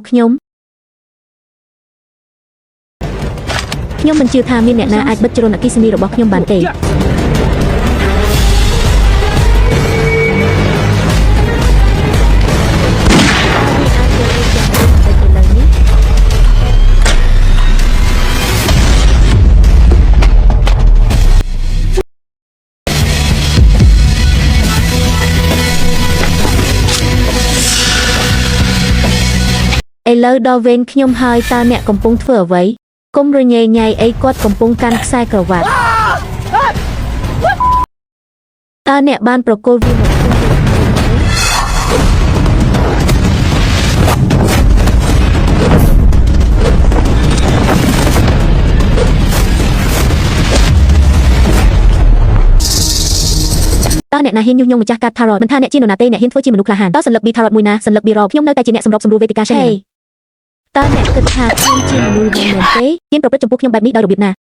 ខ្ញុំមិនជឿថាមានអ្នកណាអាចបិទជ្រុលអគ្គិសនីរបស់ខ្ញុំបានទេ ឥឡូវដល់វេនខ្ញុំហើយតើអ្នកកំពុងធ្វើអ្វីកុំរញ៉េញ៉ៃអីគាត់កំពុងកាន់ខ្សែក្រវ៉ាត់តើអ្នកបានប្រគល់វាមកតើអ្នកណាហ៊ានយុះញងម្ចាស់កាត់ថារ៉តមិនថាអ្នកជានរណាទេអ្នកហ៊ានធ្វើជាមនុស្សក្លាហានតើសន្លឹកប៊ីថារ៉តមួយណាសន្លឹកប៊ីរ៉ខ្ញុំនៅតែជាអ្នកសម្របសម្រួលវេទិកា តើអ្នកគិតថាខ្ញុំជាមនុស្សមិនមែនទេហ៊ានប្រព្រឹត្តចំពោះខ្ញុំបែបនេះដោយរបៀបណា